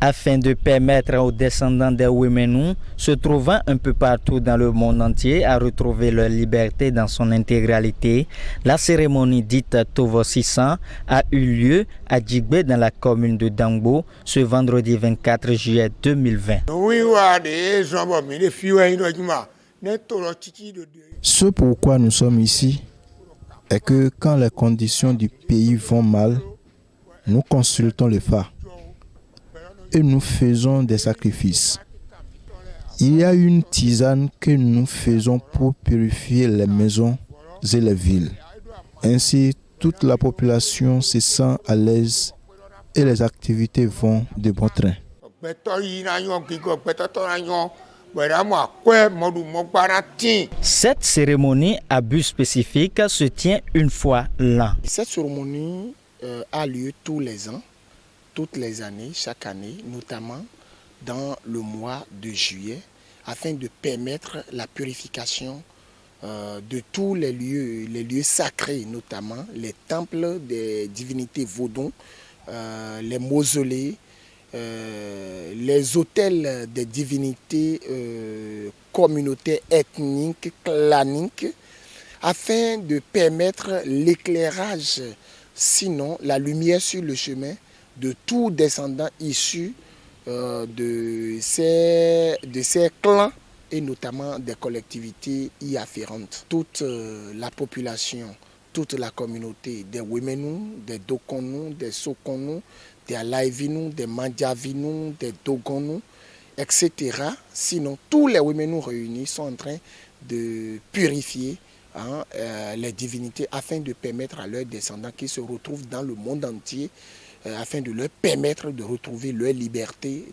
afin de permettre aux descendants des Wemenu, se trouvant un peu partout dans le monde entier, à retrouver leur liberté dans son intégralité. La cérémonie dite Tovo-600 a eu lieu à Djigbe dans la commune de Dangbo ce vendredi 24 juillet 2020. Ce pourquoi nous sommes ici est que quand les conditions du pays vont mal, nous consultons le Fa et nous faisons des sacrifices. Il y a une tisane que nous faisons pour purifier les maisons et les villes. Ainsi, toute la population se sent à l'aise et les activités vont de bon train. Cette cérémonie à but spécifique se tient une fois l'an. Cette cérémonie a lieu tous les ans, toutes les années, chaque année, notamment dans le mois de juillet, afin de permettre la purification de tous les lieux sacrés, notamment les temples des divinités vaudons, les mausolées, les autels des divinités communautaires, ethniques, claniques, afin de permettre l'éclairage, sinon la lumière sur le chemin de tout descendant issu de ces clans et notamment des collectivités y afférentes. Toute la population, toute la communauté des Wemenu, des Dokonu, des Sokonu, des Alaivinu, des Mandjavinu, des Dogonu, etc. Sinon, tous les Wemenu réunis sont en train de purifier les divinités afin de permettre à leurs descendants qui se retrouvent dans le monde entier, afin de leur permettre de retrouver leur liberté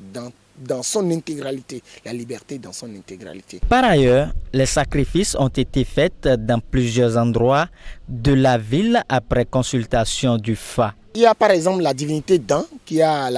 dans son intégralité, la liberté dans son intégralité. Par ailleurs, les sacrifices ont été faits dans plusieurs endroits de la ville après consultation du Fa. Il y a par exemple la divinité Dan qui a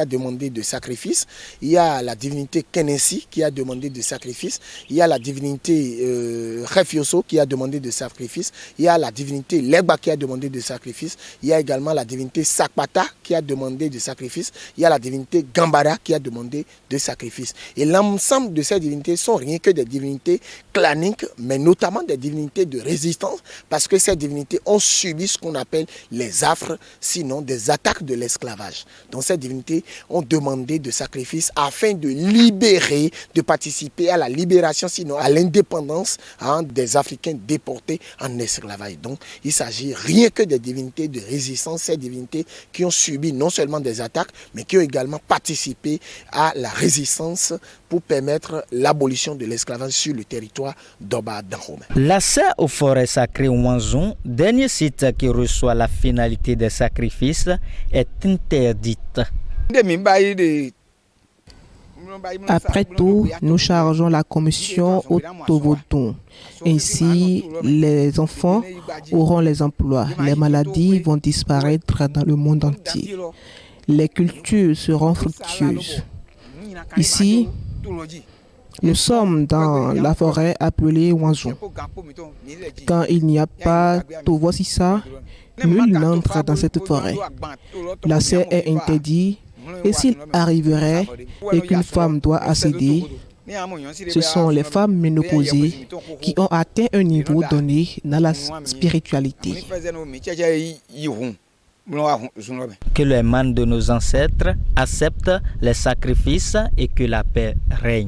demandé de sacrifice. Il y a la divinité Kenesi qui a demandé de sacrifice. Il y a la divinité Refioso qui a demandé de sacrifice. Il y a la divinité Legba qui a demandé de sacrifice. Il y a également la divinité Sakpata qui a demandé de sacrifice. Il y a la divinité Gambara qui a demandé de sacrifice. Et l'ensemble de ces divinités sont rien que des divinités claniques, mais notamment des divinités de résistance, parce que ces divinités ont subi ce qu'on appelle les affres, sinon des attaques de l'esclavage. Donc ces divinités ont demandé de sacrifices afin de libérer, de participer à la libération, sinon à l'indépendance des Africains déportés en esclavage. Donc il s'agit rien que des divinités de résistance, ces divinités qui ont subi non seulement des attaques, mais qui ont également participé à la résistance pour permettre l'abolition de l'esclavage sur le territoire d'Oba Dahomey. L'accès aux forêts sacrées Wanzon, dernier site qui reçoit la finalité des sacrifices, est interdite. Après tout, nous chargeons la commission au Tovodon. Ainsi, les enfants auront les emplois. Les maladies vont disparaître dans le monde entier. Les cultures seront fructueuses. Ici, nous sommes dans la forêt appelée Wanzon. Quand il n'y a pas Tovo-600, nul n'entre dans cette forêt. L'accès est interdit et s'il arriverait et qu'une femme doit accéder, ce sont les femmes ménopausées qui ont atteint un niveau donné dans la spiritualité. Que les mânes de nos ancêtres acceptent les sacrifices et que la paix règne.